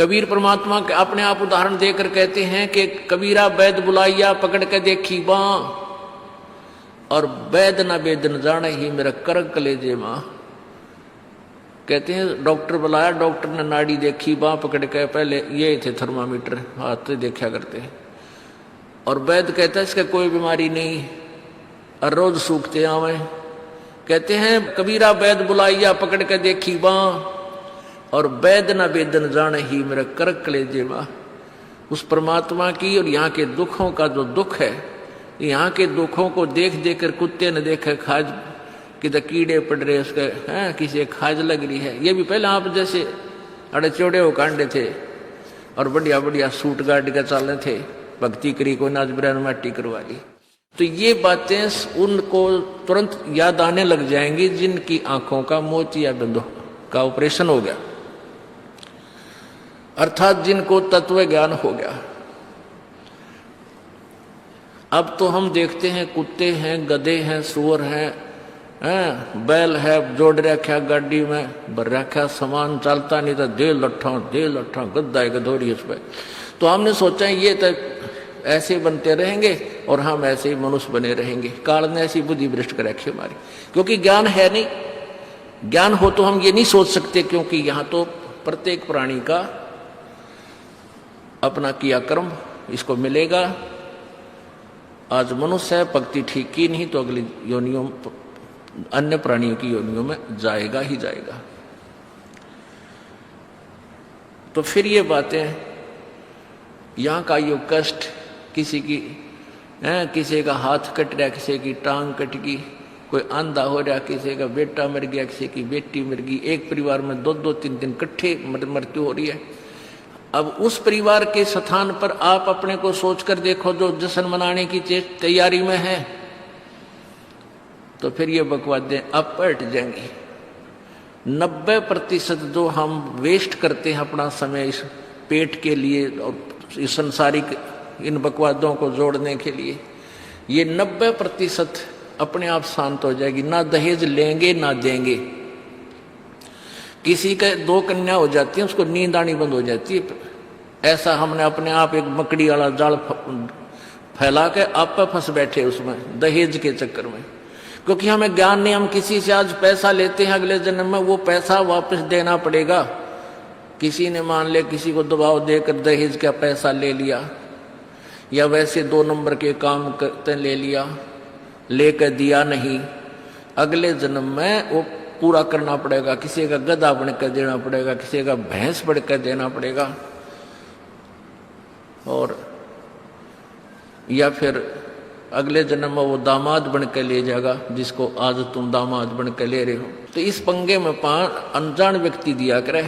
कबीर परमात्मा के अपने आप उदाहरण देकर कहते हैं कि कबीरा वैद बुलाइया पकड़ के देखी बाँ, और वैद न वेद न जाने ही मेरा करक कलेजे माँ। कहते हैं डॉक्टर बुलाया, डॉक्टर ने नाड़ी देखी, बाँ पकड़ के, पहले ये थे थर्मामीटर हाथ से देखा करते हैं, और वैद कहता है इसका कोई बीमारी नहीं और रोज सूखते आवे। कहते हैं कबीरा वैद बुलाइया पकड़ के देखी बाँ, और वैद न वेद न जाने ही मेरा करक कलेजे माँ। उस परमात्मा की और यहाँ के दुखों का जो दुख है, यहाँ के दुखों को देख देख कर कुत्ते ने देखे खाज किधर कीड़े पड़ रहे उसके हैं, किसी खाज लग रही है। ये भी पहले आप जैसे अड़े चौड़े हो कांडे थे और बढ़िया बढ़िया सूट गाड़ के चाले थे, भक्ति करी कोई नाच बिरान माटी करवा ली। तो ये बातें उनको तुरंत याद आने लग जाएंगी जिनकी आंखों का मोतियाबिंद का ऑपरेशन हो गया, अर्थात जिनको तत्व ज्ञान हो गया। अब तो हम देखते हैं कुत्ते हैं, गधे हैं, सुअर हैं, बैल है, जोड़ रखा गाड़ी में, भर रखा सामान, चलता नहीं था, दे लट्ठा गद्दा है गधोरी उस पर। तो हमने सोचा ये तो ऐसे बनते रहेंगे और हम ऐसे ही मनुष्य बने रहेंगे। काल ने ऐसी बुद्धि भ्रष्ट कर रखी हमारी, क्योंकि ज्ञान है नहीं। ज्ञान हो तो हम ये नहीं सोच सकते, क्योंकि यहाँ तो प्रत्येक प्राणी का अपना किया कर्म इसको मिलेगा। आज मनुष्य है, भक्ति ठीक की नहीं तो अगली योनियों अन्य प्राणियों की योनियों में जाएगा ही जाएगा। तो फिर ये बातें, यहाँ का यो कष्ट, किसी की किसी का हाथ कट रहा, किसी की टांग कट गई, कोई अंधा हो रहा, किसी का बेटा मर गया, किसी की बेटी मर गई, एक परिवार में दो दो तीन दिन इकट्ठे मृत्यु हो रही है। अब उस परिवार के स्थान पर आप अपने को सोचकर देखो जो जश्न मनाने की तैयारी में है, तो फिर ये बकवादें अब पलट जाएंगी। 90% जो हम वेस्ट करते हैं अपना समय इस पेट के लिए और इस संसारिक इन बकवादों को जोड़ने के लिए, ये 90% अपने आप शांत हो जाएगी। ना दहेज लेंगे ना देंगे। किसी के 2 कन्या हो जाती है, उसको नींद आनी बंद हो जाती है। ऐसा हमने अपने आप एक मकड़ी वाला जाल फैला के आप फंस बैठे उसमें दहेज के चक्कर में, क्योंकि हमें ज्ञान नहीं। हम किसी से आज पैसा लेते हैं, अगले जन्म में वो पैसा वापस देना पड़ेगा। किसी ने मान ले किसी को दबाव देकर दहेज का पैसा ले लिया, या वैसे 2 नंबर के काम करते ले लिया, लेकर दिया नहीं, अगले जन्म में वो पूरा करना पड़ेगा। किसी का गधा बनकर देना पड़ेगा, किसी का भैंस बनकर देना पड़ेगा, और या फिर अगले जन्म में वो दामाद बनकर ले जाएगा जिसको आज तुम दामाद बनकर ले रहे हो। तो इस पंगे में अनजान व्यक्ति दिया करे।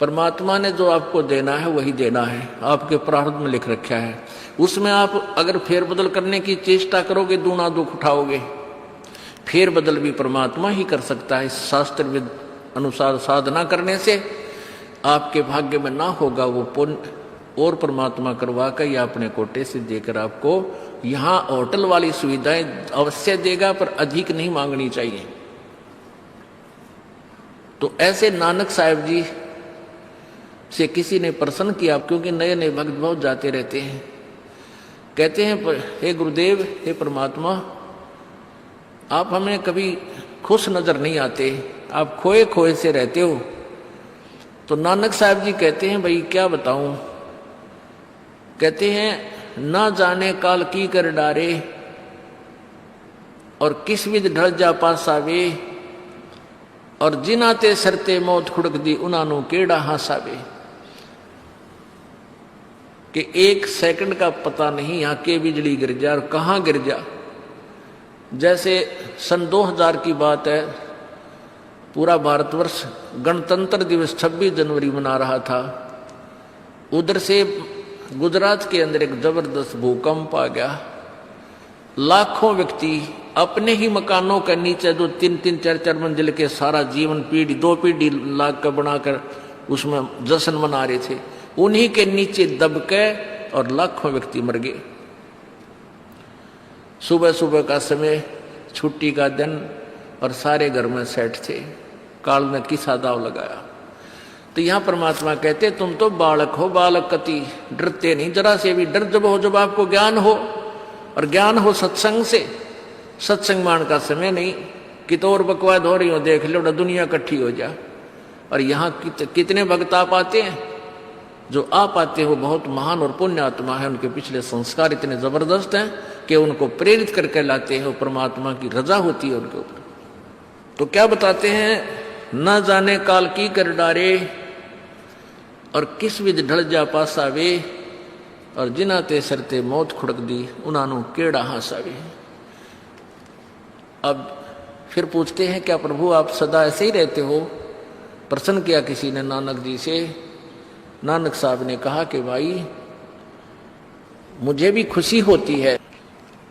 परमात्मा ने जो आपको देना है वही देना है, आपके प्रारब्ध में लिख रखा है। उसमें आप अगर फेरबदल करने की चेष्टा करोगे, दूना दुख उठाओगे। फेरबदल भी परमात्मा ही कर सकता है। शास्त्र अनुसार साधना करने से आपके भाग्य में ना होगा वो पुण्य, और परमात्मा करवा कर या अपने कोटे से देकर आपको यहाँ होटल वाली सुविधाएं अवश्य देगा, पर अधिक नहीं मांगनी चाहिए। तो ऐसे नानक साहब जी से किसी ने प्रश्न किया, क्योंकि नए नए भक्त बहुत जाते रहते हैं। कहते हैं हे गुरुदेव, हे परमात्मा, आप हमें कभी खुश नजर नहीं आते, आप खोए खोए से रहते हो। तो नानक साहब जी कहते हैं भाई क्या बताऊं। कहते हैं ना जाने काल की कर डारे, और किस विध ढल जा पासावे, और जिनाते सरते मौत खुड़क दी उनानू केड़ा हासावे। कि 1 सेकंड का पता नहीं यहाँ के बिजली गिर जा और कहाँ गिर जा। जैसे सन 2000 की बात है, पूरा भारतवर्ष गणतंत्र दिवस 26 जनवरी मना रहा था। उधर से गुजरात के अंदर एक जबरदस्त भूकंप आ गया। लाखों व्यक्ति अपने ही मकानों के नीचे, जो 3-3, 4-4 मंजिल के, सारा जीवन पीढ़ी 2 पीढ़ी लाग कर बनाकर उसमें जश्न मना रहे थे, उन्हीं के नीचे दबके और लाखों व्यक्ति मर गए। सुबह सुबह का समय, छुट्टी का दिन, और सारे घर में सेट थे। काल ने किसा दाव लगाया। तो तो यहाँ परमात्मा कहते तुम तो बालक हो, बालक कति डरते नहीं जरा से भी। डर जब हो जब आपको ज्ञान हो, और ज्ञान हो सत्संग से। सत्संग मान का समय नहीं कि तो और बकवाद हो रही हो, देख लो दुनिया इकट्ठी हो जा। और यहाँ कितने भक्त आ पाते हैं, जो आ पाते हो बहुत महान और पुण्य आत्मा है, उनके पिछले संस्कार इतने जबरदस्त हैं कि उनको प्रेरित करके लाते हैं, परमात्मा की रजा होती है उनके ऊपर। तो क्या बताते हैं, न जाने काल की कर डारे और किस विध ढल जा पासावे, और जिना ते सरते मौत खुड़क दी उन्होंने केड़ा हासावे। अब फिर पूछते हैं क्या प्रभु आप सदा ऐसे ही रहते हो? प्रश्न किया किसी ने नानक जी से। नानक साहब ने कहा कि भाई मुझे भी खुशी होती है,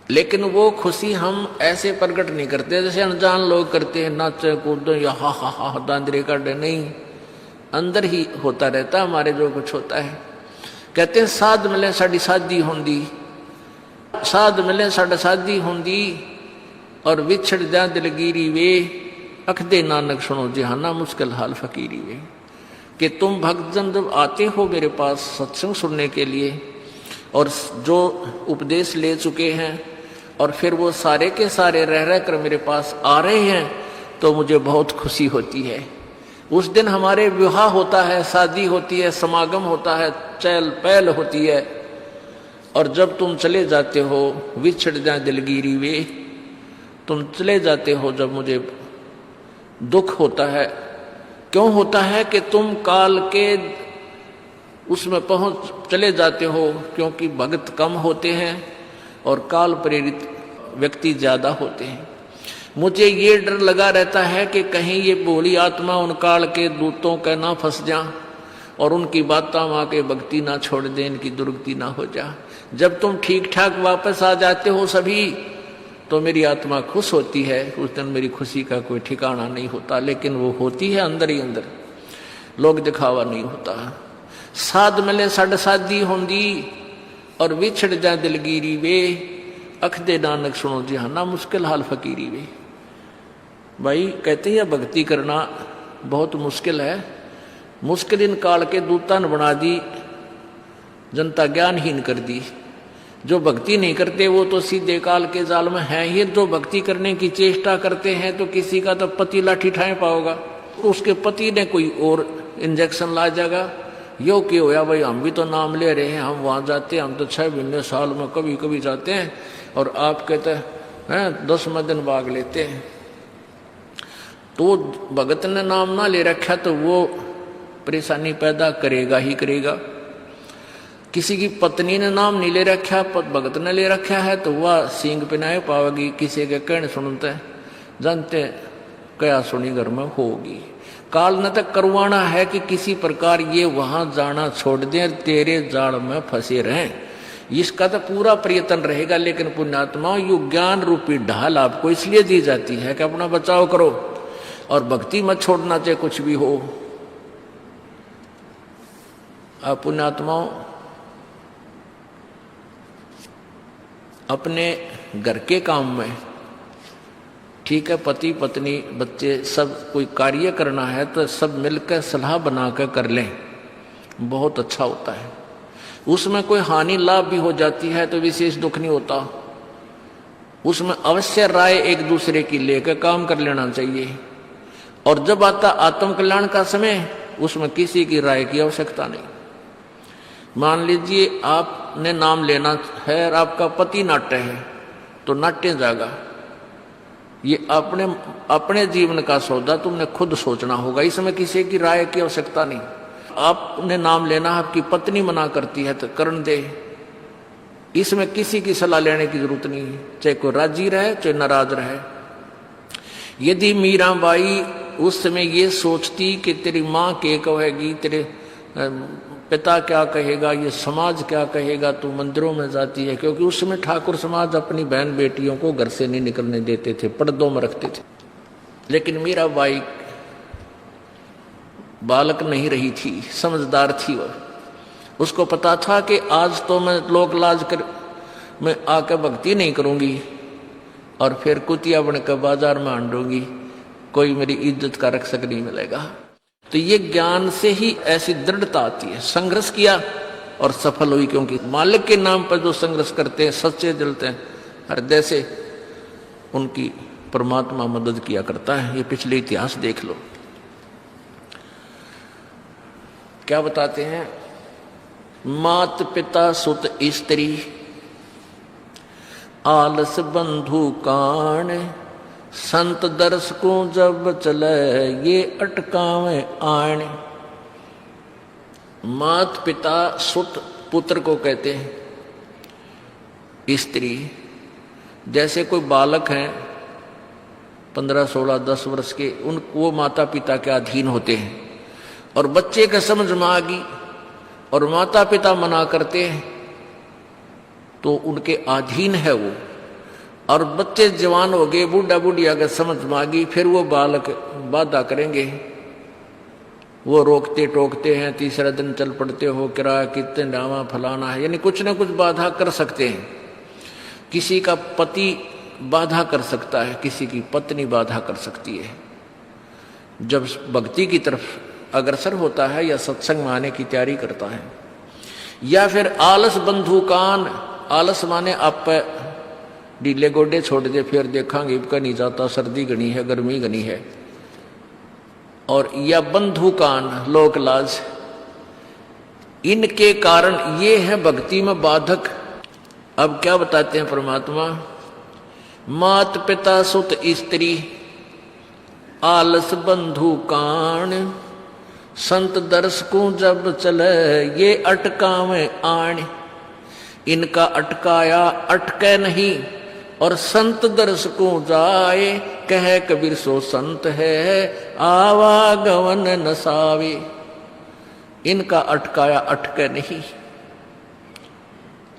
लेकिन वो खुशी हम ऐसे प्रकट नहीं करते जैसे अनजान लोग करते हैं, नाचे कूदो या हा हा हा दांदरे काटे। नहीं, अंदर ही होता रहता हमारे जो कुछ होता है। कहते हैं साध मिले साड़ी शादी होंदी, साध मिले साड़ा शादी होंदी, और विछड़ जा दिलगीरी वे, अखदे नानक सुनो जिहाना मुश्किल हाल फकीरी वे। कि तुम भक्तजन जब आते हो मेरे पास सत्संग सुनने के लिए, और जो उपदेश ले चुके हैं, और फिर वो सारे के सारे रह रह कर मेरे पास आ रहे हैं, तो मुझे बहुत खुशी होती है। उस दिन हमारे विवाह होता है, शादी होती है, समागम होता है, चहल पहल होती है। और जब तुम चले जाते हो, विछड़ जाए दिलगीरी वे, तुम चले जाते हो जब मुझे दुख होता है। क्यों होता है? कि तुम काल के उसमें पहुंच चले जाते हो, क्योंकि भक्त कम होते हैं और काल प्रेरित व्यक्ति ज्यादा होते हैं। मुझे ये डर लगा रहता है कि कहीं ये भोली आत्मा उन काल के दूतों का ना फंस जा और उनकी बातों में आके भक्ति ना छोड़ दे, इनकी दुर्गति ना हो जा। जब तुम ठीक ठाक वापस आ जाते हो सभी, तो मेरी आत्मा खुश होती है। उस दिन मेरी खुशी का कोई ठिकाना नहीं होता, लेकिन वो होती है अंदर ही अंदर, लोग दिखावा नहीं होता। साध मिले साड़ शादी होंदी, और विछड़ जा दिलगीरी वे, अखदे नानक सुनो जिहाना मुश्किल हाल फकीरी वे। भाई कहते हैं भक्ति करना बहुत मुश्किल है। मुश्किल इन काल के दूतान बना दी, जनता ज्ञानहीन कर दी। जो भक्ति नहीं करते वो तो सीधे काल के जाल में हैं ही। जो भक्ति करने की चेष्टा करते हैं तो किसी का तो पति लाठी ठाए पाओगा, उसके पति ने कोई और इंजेक्शन ला जाएगा। यो क्यों होया भाई, हम भी तो नाम ले रहे हैं, हम वहां जाते हैं, हम तो 6 महीने साल में कभी कभी जाते हैं, और आप कहते हैं 10वें दिन भाग लेते हैं। तो भगत ने नाम ना ले रखा तो वो परेशानी पैदा करेगा ही करेगा। किसी की पत्नी ने नाम नहीं ले रखा, भगत ने ले रखा है, तो वह सींग पिनाए पावेगी। किसी के कहने सुनते जानते क्या सुनी घर में होगी। काल ने तक करवाना है कि किसी प्रकार ये वहां जाना छोड़ दें, तेरे जाल में फंसे रहें। इसका तो पूरा प्रयत्न रहेगा। लेकिन पुण्यात्मा यु ज्ञान रूपी ढाल आपको इसलिए दी जाती है कि अपना बचाव करो, और भक्ति मत छोड़ना चाहे कुछ भी हो। आप पुण्यात्माओं अपने घर के काम में, ठीक है, पति पत्नी बच्चे सब कोई कार्य करना है तो सब मिलकर सलाह बनाकर कर लें, बहुत अच्छा होता है। उसमें कोई हानि लाभ भी हो जाती है तो विशेष दुख नहीं होता। उसमें अवश्य राय एक दूसरे की लेकर काम कर लेना चाहिए। और जब आता आत्म कल्याण का समय, उसमें किसी की राय की आवश्यकता नहीं। मान लीजिए आपने नाम लेना है और आपका पति नाट्य है, तो नाट्य जागा। ये अपने जीवन का सौदा तुमने खुद सोचना होगा, इसमें किसी की राय की आवश्यकता नहीं। आपने नाम लेना, आपकी पत्नी मना करती है तो करण दे, इसमें किसी की सलाह लेने की जरूरत नहीं, चाहे कोई राजी रहे चाहे नाराज रहे। यदि मीराबाई उस समय ये सोचती कि तेरी माँ क्या कहेगी, तेरे पिता क्या कहेगा, ये समाज क्या कहेगा, तू मंदिरों में जाती है, क्योंकि उस समय ठाकुर समाज अपनी बहन बेटियों को घर से नहीं निकलने देते थे, पर्दों में रखते थे। लेकिन मीराबाई बालक नहीं रही थी, समझदार थी। वह उसको पता था कि आज तो मैं लोक लाज कर मैं आकर भक्ति नहीं करूंगी और फिर कुतिया बनकर बाजार में आंडूंगी, कोई मेरी इज्जत का रक्षक नहीं मिलेगा। तो ये ज्ञान से ही ऐसी दृढ़ता आती है। संघर्ष किया और सफल हुई, क्योंकि मालिक के नाम पर जो संघर्ष करते हैं, सच्चे जलते हैं हृदय से, उनकी परमात्मा मदद किया करता है। ये पिछले इतिहास देख लो। क्या बताते हैं? मात पिता सुत स्त्री आलस बंधु कान, संत दर्श को जब चले ये अटकावे आण। मात पिता सुत पुत्र को कहते हैं। स्त्री, जैसे कोई बालक हैं 15, 16, 10 वर्ष के, वो माता पिता के अधीन होते हैं। और बच्चे का समझ में आ गई और माता पिता मना करते हैं तो उनके अधीन है वो। और बच्चे जवान हो गए, बूढ़ा बुढ़िया का समझ में आ गई, फिर वो बालक बाधा करेंगे, वो रोकते टोकते हैं। तीसरा दिन चल पड़ते हो, किराया कितने डावा फलाना है, यानी कुछ ना कुछ बाधा कर सकते हैं। किसी का पति बाधा कर सकता है, किसी की पत्नी बाधा कर सकती है। जब भक्ति की तरफ अग्रसर होता है या सत्संग में आने की तैयारी करता है। या फिर आलस बंधु कान, आलस माने आप ढीले गोडे छोड़ दे, फिर देखांगे इबका नहीं जाता, सर्दी घनी है, गर्मी घनी है। और या बंधु कान, लोक लाज, इनके कारण ये है भक्ति में बाधक। अब क्या बताते हैं परमात्मा? मात पिता सुत स्त्री आलस बंधु कान, संत दर्श को जब चले ये अटकावे आण। इनका अटकाया अटके नहीं, और संत दर्श को जाए, कह कबीर सो संत है आवागमन नसावे। इनका अटकाया अटके नहीं,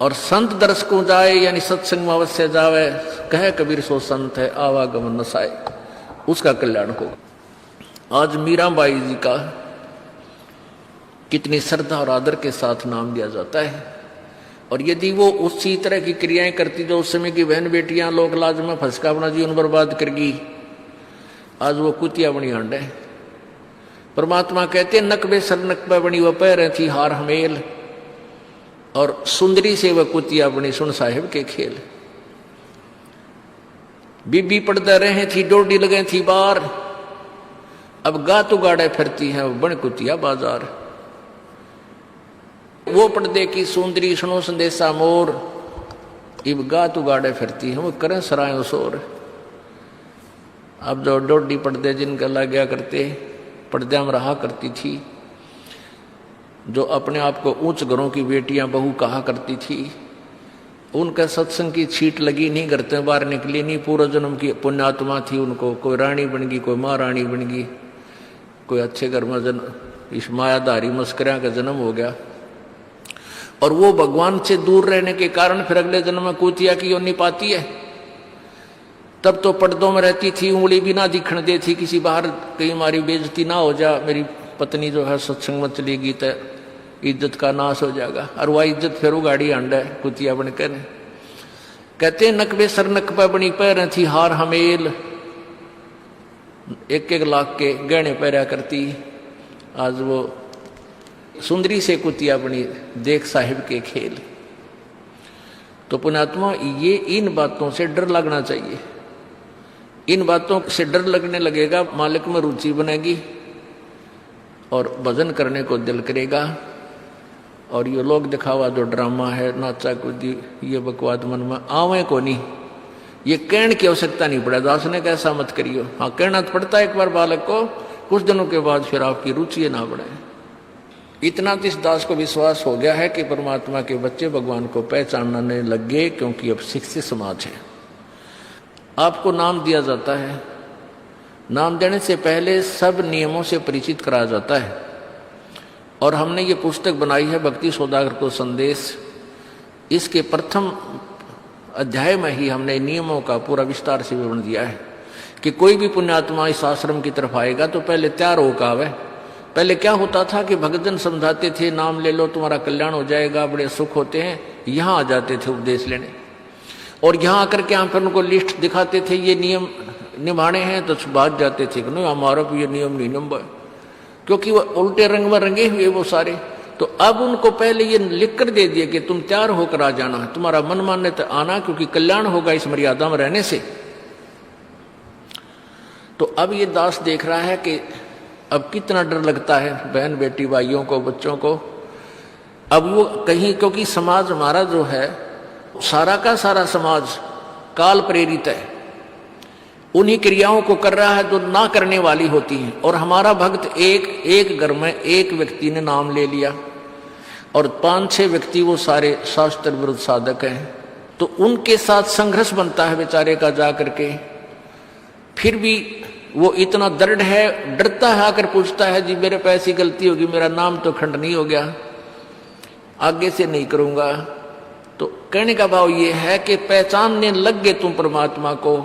और संत दर्श को जाए यानी सत्संग में अवश्य जावे, कह कबीर सो संत है आवागमन नसाए, उसका कल्याण हो। आज मीराबाई जी का कितनी श्रद्धा और आदर के साथ नाम दिया जाता है। और यदि वो उसी तरह की क्रियाएं करती जो उस समय की बहन बेटियां लोक लाज में फंसका अपना जीवन बर्बाद करगी, आज वो कुतिया बनी हांड है। परमात्मा कहते नकबे सर नकबे बनी वह पैर थी हार हमेल, और सुंदरी से वह कुतिया बनी सुन साहिब के खेल। बीबी पड़ते रहे थी डोडी लगे थी बार, अब गातु गाड़े फिरती है बन कुतिया बाजार। वो पर्दे की सुंदरी सुनो संदेशा मोर, इब गातु गाड़े फिरती है वो करें सरायों शोर। अब जो डोडी पर्दे जिनका लग गया करते, पर्दे में रहा करती थी, जो अपने आप को ऊंच घरों की बेटियां बहू कहा करती थी, उनका सत्संग की छीट लगी नहीं, करते बाहर निकली नहीं। पूर्व जन्म की पुण्यात्मा थी, उनको कोई रानी बन गई, कोई महारानी बन गई, कोई अच्छे घर में जन्म, इस मायाधारी मस्करिया का जन्म हो गया। और वो भगवान से दूर रहने के कारण फिर अगले जन्म में कुतिया की योनि पाती है। तब तो पर्दों में रहती थी, उंगली भी ना दिखने दे थी, किसी बाहर कहीं हमारी बेइज्जती ना हो जा, मेरी पत्नी जो है सत्संग में चलेगी तो इज्जत का नाश हो जाएगा। और वह इज्जत फिर उगाड़ी अंडा है कुतिया बनकर। कहते नकबे सर नकबा बनी पैर थी हार हमेल, 1-1 लाख के गहने पहरा करती, आज वो सुंदरी से कुतिया बनी देख साहिब के खेल। तो पुण्यात्मा ये इन बातों से डर लगना चाहिए। इन बातों से डर लगने लगेगा, मालिक में रुचि बनेगी और भजन करने को दिल करेगा। और ये लोग दिखावा जो ड्रामा है, नाचा कूदी, ये बकवाद मन में आवे को नहीं। ये कहने की आवश्यकता नहीं पड़ा, दास ने कैसा मत करियो। हाँ कहना तो पड़ता है एक बार बालक को, कुछ दिनों के बाद फिर आपकी रुचि ना बढ़े। इतना तो इस दास को विश्वास हो गया है कि परमात्मा के बच्चे भगवान को पहचानने लग गए, क्योंकि अब शिक्षित समाज है। आपको नाम दिया जाता है, नाम देने से पहले सब नियमों से परिचित कराया जाता है। और हमने ये पुस्तक बनाई है भक्ति सौदागर को संदेश। इसके प्रथम अध्याय में ही हमने नियमों का पूरा विस्तार से विवरण दिया है कि कोई भी पुण्यात्मा इस आश्रम की तरफ आएगा तो पहले तैयार होकर आवे। पहले क्या होता था कि भक्तजन समझाते थे नाम ले लो तुम्हारा कल्याण हो जाएगा, बड़े सुख होते हैं, यहाँ आ जाते थे उपदेश लेने। और यहाँ आकर के हम फिर उनको लिस्ट दिखाते थे, ये नियम निभाने हैं, तो भाग जाते थे कि नहीं हमारा भी ये नियम नहीं नंबर। क्योंकि वो उल्टे रंग में रंगे हुए वो सारे। तो अब उनको पहले ये लिख कर दे दिया कि तुम तैयार होकर आ जाना, तुम्हारा मन मानने तो आना, क्योंकि कल्याण होगा इस मर्यादा में रहने से। तो अब ये दास देख रहा है कि अब कितना डर लगता है बहन बेटी भाइयों को, बच्चों को। अब वो कहीं, क्योंकि समाज हमारा जो है सारा का सारा समाज काल प्रेरित है, उन्हीं क्रियाओं को कर रहा है जो ना करने वाली होती हैं। और हमारा भक्त एक घर में एक व्यक्ति ने नाम ले लिया और 5-6 व्यक्ति वो सारे शास्त्र विरुद्ध साधक हैं, तो उनके साथ संघर्ष बनता है बेचारे का जा करके। फिर भी वो इतना दृढ़ है, डरता है, आकर पूछता है जी मेरे पे ऐसी गलती होगी, मेरा नाम तो खंडनी हो गया, आगे से नहीं करूंगा। तो कहने का भाव ये है कि पहचानने लग गए तुम परमात्मा को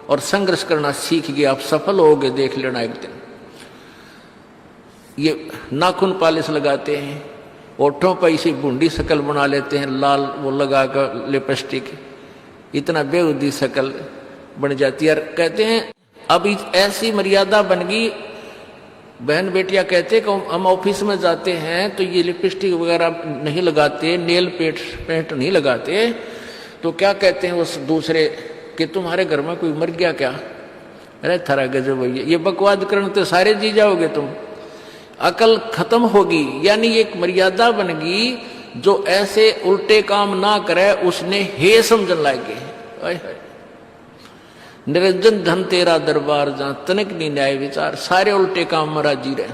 और संघर्ष करना सीख गए, आप सफल होगे, देख लेना एक दिन। ये नाखून पालिश लगाते हैं, ओठों पर इसी बूंदी शकल बना लेते हैं, लाल वो लगा कर लिपस्टिक, इतना बेहुदी शकल बन जाती है। कहते हैं अब ऐसी मर्यादा बन गई, बहन बेटियां कहते हैं कि हम ऑफिस में जाते हैं तो ये लिपस्टिक वगैरह नहीं लगाते, नेल पेंट नहीं लगाते, तो क्या कहते हैं उस दूसरे कि तुम्हारे घर में कोई मर गया क्या? अरे थारा गजब भैया, ये बकवाद करने तो सारे जी जाओगे तुम, अकल खत्म होगी। यानी एक मर्यादा बन गई, जो ऐसे उल्टे काम ना करे उसने हे समझन लागे। निरंजन धन तेरा दरबार जहां तनिक नहीं न्याय विचार, सारे उल्टे काम में राजी रहे।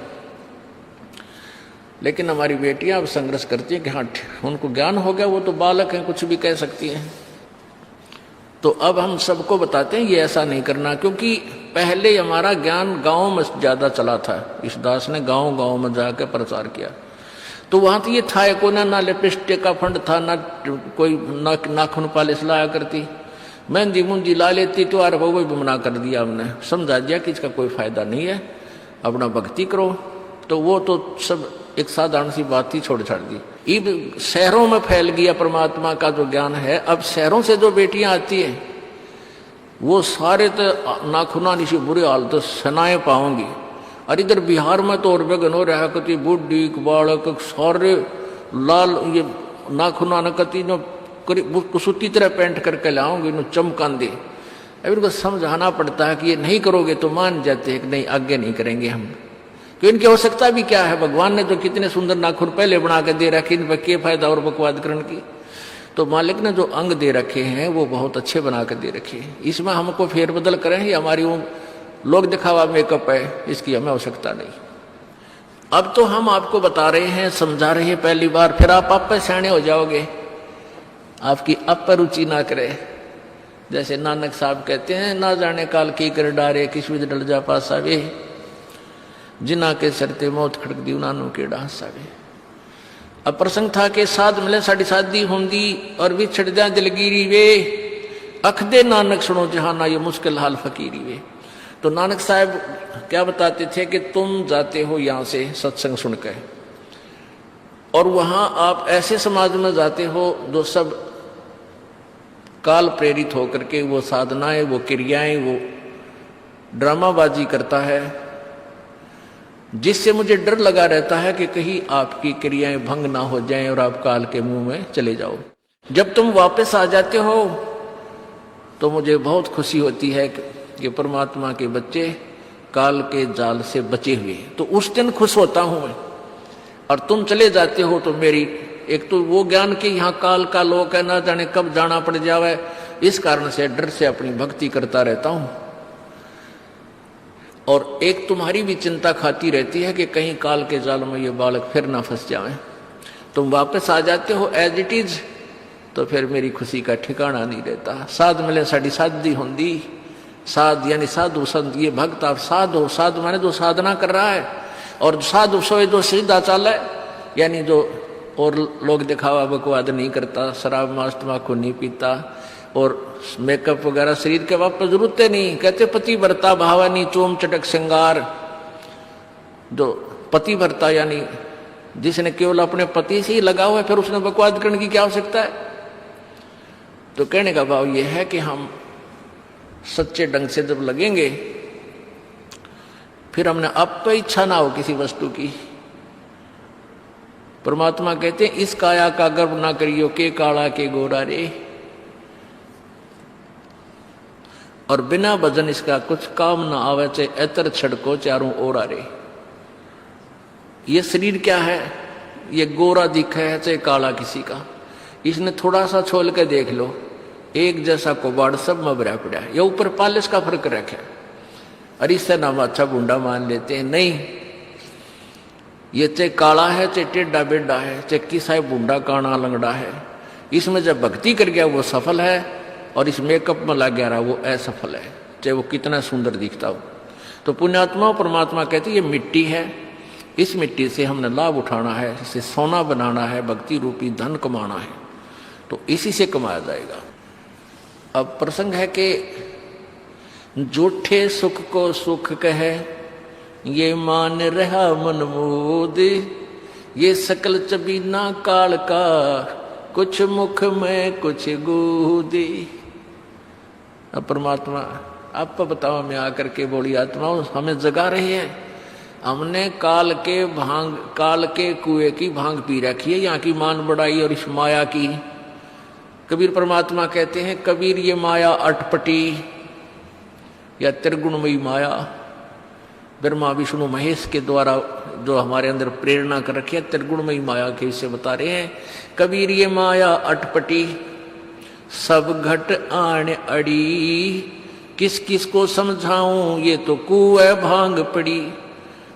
लेकिन हमारी बेटियां अब संघर्ष करती हैं कि हाँ उनको ज्ञान हो गया, वो तो बालक हैं, कुछ भी कह सकती हैं। तो अब हम सबको बताते हैं ये ऐसा नहीं करना, क्योंकि पहले हमारा ज्ञान गांव में ज्यादा चला था। इस दास ने गांव गांव में जाकर प्रचार किया, तो वहां तो ये था को ना लिपस्टिक का फंड था, ना कोई नाखून पालिश लाया करती, मेहंदी मुंदी ला लेती, तो यार वो भी मना कर दिया हमने, समझा दिया कि इसका कोई फायदा नहीं है, अपना भक्ति करो। तो वो तो सब एक साधारण सी बात ही छोड़ छाड़ दी। अब शहरों में फैल गया परमात्मा का जो ज्ञान है। अब शहरों से जो बेटियां आती हैं वो सारे तो नाखुना नीचे बुरे हाल तो सनाए पाओगी। और इधर बिहार में तो और बेगन हो रहा कति बुढ़ी बालक सारे लाल ये नाखुना न कति नो कुसुती तरह पेंट करके लाओगे, नो चमकान दे। अब इनको समझाना पड़ता है कि ये नहीं करोगे तो मान जाते हैं कि नहीं आगे नहीं करेंगे हम, क्योंकि इनकी आवश्यकता भी क्या है, भगवान ने तो कितने सुंदर नाखून पहले बना के दे रखे, इन पर क्या फायदा और बकवाद करने की। तो मालिक ने जो अंग दे रखे हैं वो बहुत अच्छे बना के दे रखे हैं, इसमें हमको फेरबदल करें, ये हमारी वो लोग दिखावा मेकअप है, इसकी हमें आवश्यकता नहीं। अब तो हम आपको बता रहे हैं, समझा रहे हैं पहली बार, फिर आप पे सियाने हो जाओगे, आपकी अब पर रुचि ना करे। जैसे नानक साहब कहते हैं, ना जाने काल की कर डारे किस विध डल जा पास आवे, जिना के सरते मौत खड़क दी उनानू के डांस आवे। अब प्रसंग था कि साध मिले साड़ी शादी होंगी और विछड़ जाए दिलगिरी वे, अख दे नानक सुनो जहाना ये मुश्किल हाल फकीरी वे। तो नानक साहब क्या बताते थे कि तुम जाते हो यहाँ से सत्संग सुनकर, और वहां आप ऐसे समाज में जाते हो जो सब काल प्रेरित होकर के वो साधनाएं, वो क्रियाएं, वो ड्रामाबाजी करता है, जिससे मुझे डर लगा रहता है कि कहीं आपकी क्रियाएं भंग ना हो जाएं और आप काल के मुंह में चले जाओ। जब तुम वापस आ जाते हो तो मुझे बहुत खुशी होती है कि परमात्मा के बच्चे काल के जाल से बचे हुए, तो उस दिन खुश होता हूं मैं। और तुम चले जाते हो तो मेरी एक तो वो ज्ञान कि यहाँ काल का लोक है, ना जाने कब जाना पड़ जावे, इस कारण से डर से अपनी भक्ति करता रहता हूं। और एक तुम्हारी भी चिंता खाती रहती है कि कहीं काल के जाल में ये बालक फिर ना फंस जाए। तुम वापस आ जाते हो एज इट इज, तो फिर मेरी खुशी का ठिकाना नहीं रहता। साध मिले साड़ी शादी होंगी, साध यानी साधु संत, ये भक्त आप साध हो, साध माने जो साधना कर रहा है, और साधु सोए जो सीधा चाला है, यानी जो और लोग दिखावा बकवाद नहीं करता, शराब मांस तम्बाकू नहीं पीता, और मेकअप वगैरह शरीर के वापस जरूरत नहीं। कहते पति भरता भावानी चोम चटक श्रृंगार, जो पति भरता यानी जिसने केवल अपने पति से ही लगा हुआ है, फिर उसने बकवाद करने की क्या आवश्यकता है। तो कहने का भाव यह है कि हम सच्चे ढंग से जब लगेंगे फिर हमने अब तो इच्छा ना हो किसी वस्तु की। परमात्मा कहते हैं इस काया का गर्व ना करियो के काला के गोरा रे, और बिना भजन इसका कुछ काम ना आवे, चाहे एतर छड़को चारों ओरा रे। ये शरीर क्या है, ये गोरा दिखा है चाहे काला किसी का, इसने थोड़ा सा छोल के देख लो, एक जैसा कुबाड़ सब में भरा पड़ा है। ये ऊपर पालिश का फर्क रखे, और इससे नाम अच्छा बूंडा मान लेते हैं। नहीं, ये चाहे काला है चाहे टेढ़ा बेढ़ा है, चाहे किसा है बूंडा काना लंगड़ा है, इसमें जब भक्ति कर गया वो सफल है, और इस मेकअप में लग गया रहा वो असफल है, चाहे वो कितना सुंदर दिखता हो। तो पुण्यात्मा परमात्मा कहते ये मिट्टी है, इस मिट्टी से हमने लाभ उठाना है, इसे सोना बनाना है, भक्ति रूपी धन कमाना है, तो इसी से कमाया जाएगा। अब प्रसंग है कि झूठे सुख को सुख कहे, ये मान रहा मन मोद, ये सकल चबीना काल का, कुछ मुख में कुछ गोदी। अब परमात्मा आप बताओ, मैं आकर के बोली आत्मा हमें जगा रही है, हमने काल के कुएं की भांग पी रखी है, यहाँ की मान बढ़ाई और इस माया की। कबीर परमात्मा कहते हैं, कबीर ये माया अटपटी या त्रिगुणमयी माया, ब्रह्मा विष्णु महेश के द्वारा जो हमारे अंदर प्रेरणा कर रखी है, त्रिगुणमयी माया के इसे बता रहे हैं। कबीर ये माया अटपटी सब घट आण अड़ी, किस किस को समझाऊं ये तो कुएं भांग पड़ी।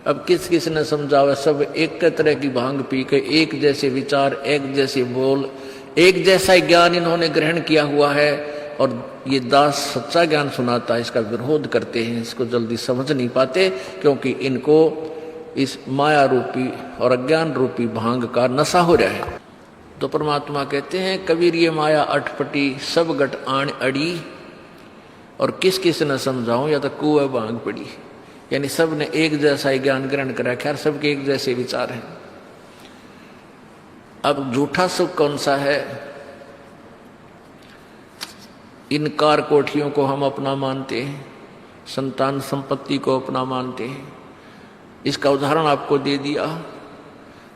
अब किस किस ने समझावे, सब एक तरह की भांग पी के एक जैसे विचार, एक जैसे बोल, एक जैसा ज्ञान इन्होंने ग्रहण किया हुआ है, और ये दास सच्चा ज्ञान सुनाता है, इसका विरोध करते हैं, इसको जल्दी समझ नहीं पाते, क्योंकि इनको इस माया रूपी और अज्ञान रूपी भांग का नशा हो रहा है। तो परमात्मा कहते हैं, कबीर ये माया अटपटी सब घट आण अड़ी, और किस किस न समझाऊं या तो कुएं भांग पड़ी, यानी सब ने एक जैसा ही ज्ञान ग्रहण कर रखा है, सबके एक जैसे विचार हैं। अब झूठा सुख कौन सा है, इन कार कोठियों को हम अपना मानते हैं, संतान संपत्ति को अपना मानते हैं। इसका उदाहरण आपको दे दिया।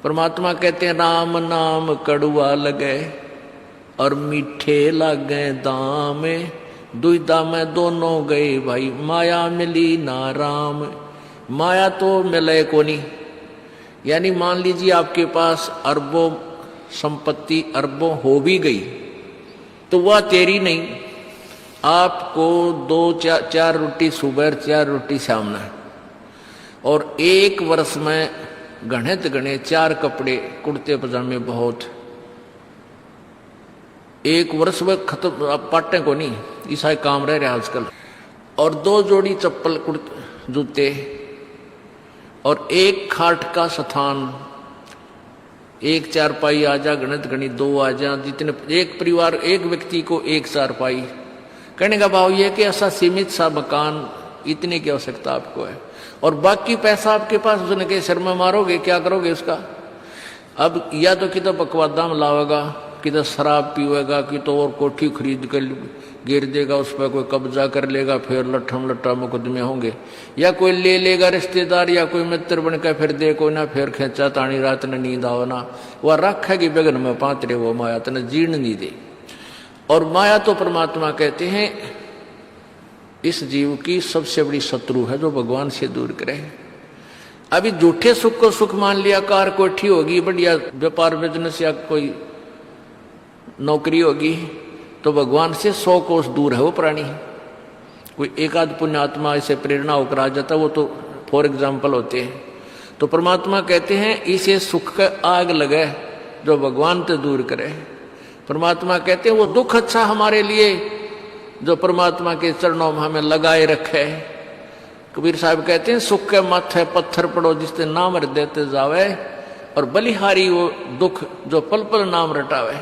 परमात्मा कहते हैं, राम नाम कड़ुआ लगे और मीठे लागे दाम, दुविधा में दोनों गए भाई, माया मिली ना राम। माया तो मिले को नहीं, यानी मान लीजिए आपके पास अरबों संपत्ति अरबों हो भी गई, तो वह तेरी नहीं, आपको 2-4 रोटी सुबह 4 रोटी शाम है, और 1 वर्ष में गणे 4 कपड़े कुर्ते पजामे बहुत, 1 वर्ष में खत्म, आप पाटे को नहीं, ऐसा काम रह रहा आजकल, और 2 जोड़ी चप्पल कुर्ते जूते, और 1 खाट का स्थान, 1 चारपाई आ जा, गणित 2 आ जा, जितने एक परिवार एक व्यक्ति को 1 चारपाई। कहने का भाव यह कि ऐसा सीमित सा मकान, इतने की आवश्यकता आपको है, और बाकी पैसा आपके पास, उसने के सिर में मारोगे, क्या करोगे उसका? अब या तो कि तो बकवादा में लावेगा, कि तो शराब पीवेगा, कि तो और कोठी खरीद कर गिर देगा, उस पर कोई कब्जा कर लेगा, फिर लट्ठम लट्ठा मुकदमे होंगे, या कोई ले लेगा रिश्तेदार या कोई मित्र बन कर फिर देखो ना, फिर खेचा तानी रात ने नींद आओ ना, वह रखेगी बेगन में पात्रे, वो माया तने जीर्ण नहीं दे। और माया तो परमात्मा कहते हैं इस जीव की सबसे बड़ी शत्रु है, जो भगवान से दूर करे। अभी झूठे सुख को सुख मान लिया, कार कोठी होगी, बढ़िया व्यापार बिजनेस या कोई नौकरी होगी, तो भगवान से 100 कोस दूर है वो प्राणी। कोई एकाध पुण्यात्मा इसे प्रेरणा होकर आ जाता, वो तो फॉर एग्जाम्पल होते हैं। तो परमात्मा कहते हैं इसे सुख का आग लगे जो भगवान से दूर करे। परमात्मा कहते हैं वो दुख अच्छा हमारे लिए जो परमात्मा के चरणों में हमें लगाए रखे। कबीर साहब कहते हैं सुख के माथे पत्थर पड़ो जिससे नाम हृदय ते जावे, और बलिहारी वो दुख जो पल पल नाम रटावे।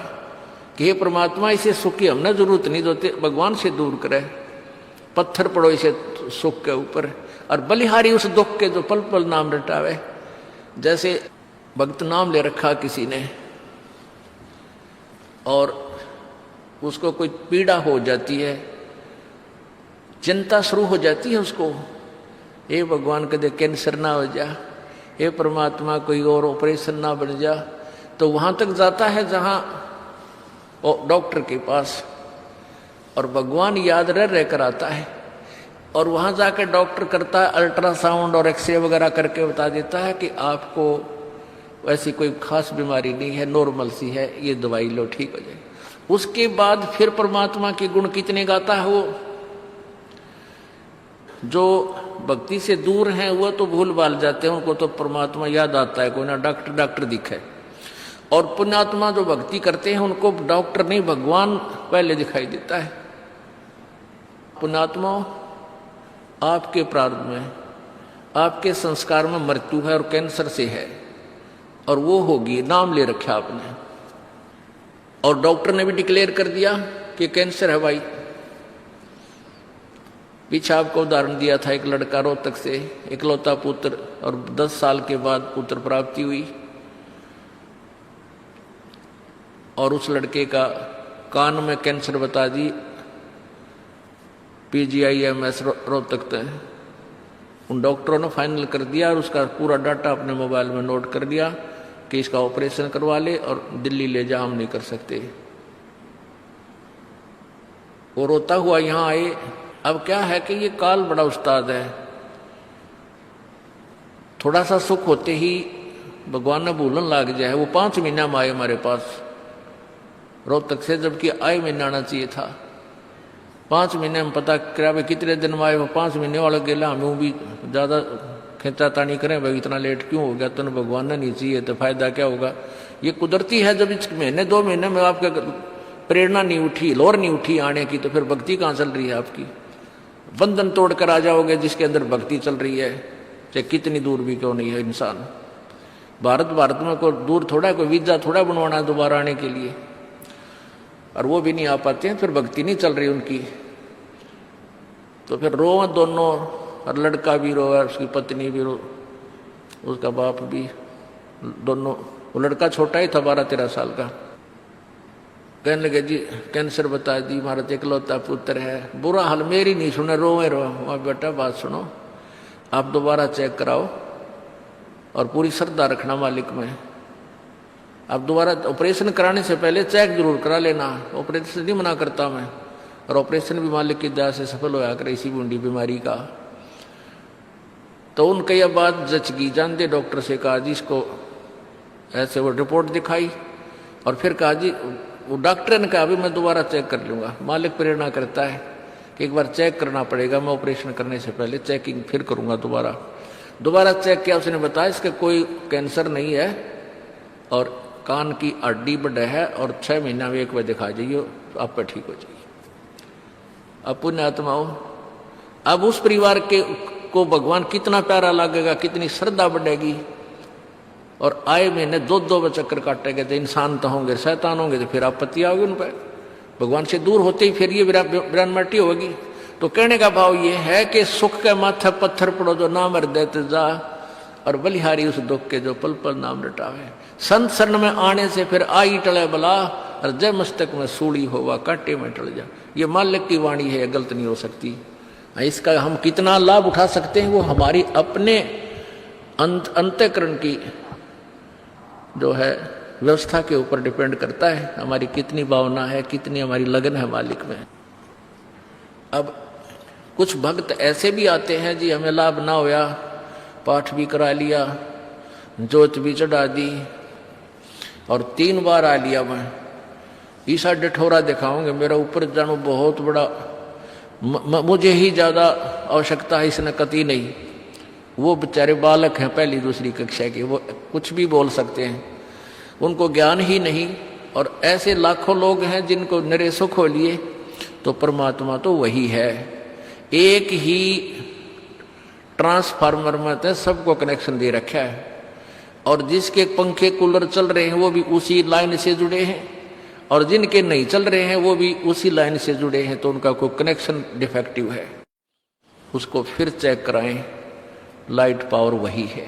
कि हे परमात्मा इसे सुख की हमने जरूरत नहीं, जो भगवान से दूर करे। पत्थर पड़ो इसे सुख के ऊपर, और बलिहारी उस दुख के जो पल पल नाम रटावे। जैसे भक्त नाम ले रखा किसी ने और उसको कोई पीड़ा हो जाती है, चिंता शुरू हो जाती है उसको, हे भगवान कदे कैंसर ना हो जा, हे परमात्मा कोई और ऑपरेशन ना बन जा। तो वहां तक जाता है जहां डॉक्टर के पास, और भगवान याद रह कर आता है, और वहां जाकर डॉक्टर करता है अल्ट्रासाउंड और एक्सरे वगैरह करके बता देता है कि आपको ऐसी कोई खास बीमारी नहीं है, नॉर्मल सी है, ये दवाई लो ठीक हो जाए। उसके बाद फिर परमात्मा के गुण कितने गाता है वो। जो भक्ति से दूर हैं वो तो भूल भाल जाते हैं, उनको तो परमात्मा याद आता है, कोई ना डॉक्टर दिखे। और पुण्यात्मा जो भक्ति करते हैं उनको डॉक्टर नहीं भगवान पहले दिखाई देता है। पुण्यात्मा, आपके प्रारब्ध में, आपके संस्कार में मृत्यु है और कैंसर से है, और वो होगी, नाम ले रखा आपने, और डॉक्टर ने भी डिक्लेयर कर दिया कि कैंसर है भाई। पीछे आपको उदाहरण दिया था, एक लड़का रोहतक से, इकलौता पुत्र, और 10 साल के बाद पुत्र प्राप्ति हुई, और उस लड़के का कान में कैंसर बता दी, PGIMS रोहतक तक। उन डॉक्टरों ने फाइनल कर दिया और उसका पूरा डाटा अपने मोबाइल में नोट कर लिया कि इसका ऑपरेशन करवा ले और दिल्ली ले जा, हम नहीं कर सकते। वो रोता हुआ यहां आए। अब क्या है कि ये काल बड़ा उस्ताद है, थोड़ा सा सुख होते ही भगवान ने भूलन लाग जाए। वो 5 महीना में आए हमारे पास रोहतक से, जबकि आए महीने आना चाहिए था। 5 महीने में पता करा भाई कितने दिन में आए, वो 5 महीने वाला गेला। हमें भी ज्यादा खींचातानी करें भाई इतना लेट क्यों हो गया, तो भगवान ने नहीं चाहिए तो फायदा क्या होगा। ये कुदरती है, जब इस महीने 2 महीने में आपका प्रेरणा नहीं उठी, लोर नहीं उठी आने की, तो फिर भक्ति कहाँ चल रही है आपकी। बंधन तोड़ कर आ जाओगे जिसके अंदर भक्ति चल रही है, चाहे कितनी दूर भी क्यों नहीं है इंसान। भारत में कोई दूर थोड़ा है, कोई वीजा थोड़ा बनवाना है दोबारा आने के लिए, और वो भी नहीं आ पाते हैं, फिर भक्ति नहीं चल रही उनकी। तो फिर रो दोनों, और लड़का भी रो, उसकी पत्नी भी रो, उसका बाप भी, दोनों। वो लड़का छोटा ही था, 12-13 साल का। कहने लगे जी कैंसर बता दी, हमारा इकलौता पुत्र है। बुरा हाल, मेरी नहीं सुने, रोए रो। वहाँ बेटा बात सुनो, आप दोबारा चेक कराओ और पूरी श्रद्धा रखना मालिक में। आप दोबारा ऑपरेशन कराने से पहले चेक जरूर करा लेना, ऑपरेशन नहीं मना करता मैं, और ऑपरेशन भी मालिक की दया से सफल होया करे इसी बूंदी बीमारी का। तो उनके यह बात जच गई, जानते डॉक्टर से कहा जी इसको ऐसे, वो रिपोर्ट दिखाई, और फिर कहा जी, वो डॉक्टर ने कहा अभी मैं दोबारा चेक कर लूंगा। मालिक प्रेरणा करता है कि एक बार चेक करना पड़ेगा, मैं ऑपरेशन करने से पहले चेकिंग फिर करूंगा। दोबारा चेक किया, उसने बताया इसका कोई कैंसर नहीं है, और कान की हड्डी बढ़ है, और 6 महीना में एक बार दिखा जाइए, आप पर ठीक हो जाइए। अब पुण्यात्माओं, अब उस परिवार के को भगवान कितना प्यारा लगेगा, कितनी श्रद्धा बढ़ेगी। और आए महीने 2-2 चक्कर काटेंगे, तो इंसान तो होंगे, शैतान होंगे, तो फिर आपत्ति आओगी उन पर। भगवान से दूर होते ही फिर ये विरानमटी होगी। तो कहने का भाव ये है कि सुख के माथे पत्थर पड़ो जो नाम हृदय ते जा, और बलिहारी उस दुख के जो पल पल नाम रटावे। संत शरण में आने से फिर आई टले बला, और जय मस्तक में सूड़ी होवा कांटे में टल जा। ये मालिक की वाणी है, गलत नहीं हो सकती। इसका हम कितना लाभ उठा सकते हैं वो हमारी अपने अंतःकरण की जो है व्यवस्था के ऊपर डिपेंड करता है। हमारी कितनी भावना है, कितनी हमारी लगन है मालिक में। अब कुछ भक्त ऐसे भी आते हैं जी, हमें लाभ ना होया, पाठ भी करा लिया, जोत भी चढ़ा दी, और 3 बार आ लिया मैं, ईसा डठोरा दिखाऊंगे, मेरा ऊपर जानो बहुत बड़ा, मुझे ही ज्यादा आवश्यकता है, इसने कति नहीं। वो बेचारे बालक हैं, 1ली 2री कक्षा के, वो कुछ भी बोल सकते हैं, उनको ज्ञान ही नहीं। और ऐसे लाखों लोग हैं जिनको निरे सुख हो लिए। तो परमात्मा तो वही है, एक ही ट्रांसफार्मर में तो सबको कनेक्शन दे रखा है, और जिसके पंखे कूलर चल रहे हैं वो भी उसी लाइन से जुड़े हैं, और जिनके नहीं चल रहे हैं वो भी उसी लाइन से जुड़े हैं। तो उनका कोई कनेक्शन डिफेक्टिव है, उसको फिर चेक कराएं, लाइट पावर वही है।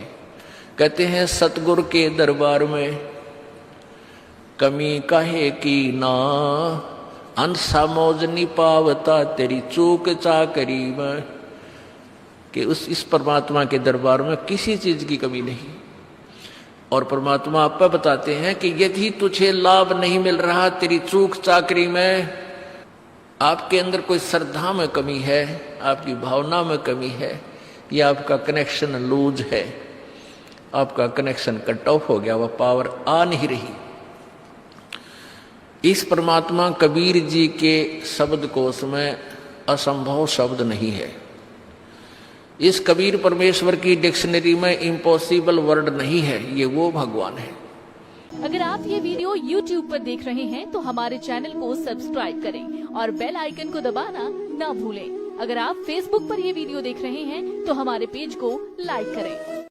कहते हैं सतगुरु के दरबार में कमी काहे की ना, अंसा मौज नहीं पावता तेरी चूक चाकरी में। कि इस परमात्मा के दरबार में किसी चीज की कमी नहीं। और परमात्मा आप पर बताते हैं कि यदि तुझे लाभ नहीं मिल रहा तेरी चूक चाकरी में, आपके अंदर कोई श्रद्धा में कमी है, आपकी भावना में कमी है, या आपका कनेक्शन लूज है, आपका कनेक्शन कट ऑफ हो गया, वह पावर आ नहीं रही। इस परमात्मा कबीर जी के शब्द कोश में असंभव शब्द नहीं है। इस कबीर परमेश्वर की डिक्शनरी में इम्पॉसिबल वर्ड नहीं है, ये वो भगवान है। अगर आप ये वीडियो YouTube पर देख रहे हैं तो हमारे चैनल को सब्सक्राइब करें और बेल आइकन को दबाना ना भूलें। अगर आप Facebook पर ये वीडियो देख रहे हैं तो हमारे पेज को लाइक करें।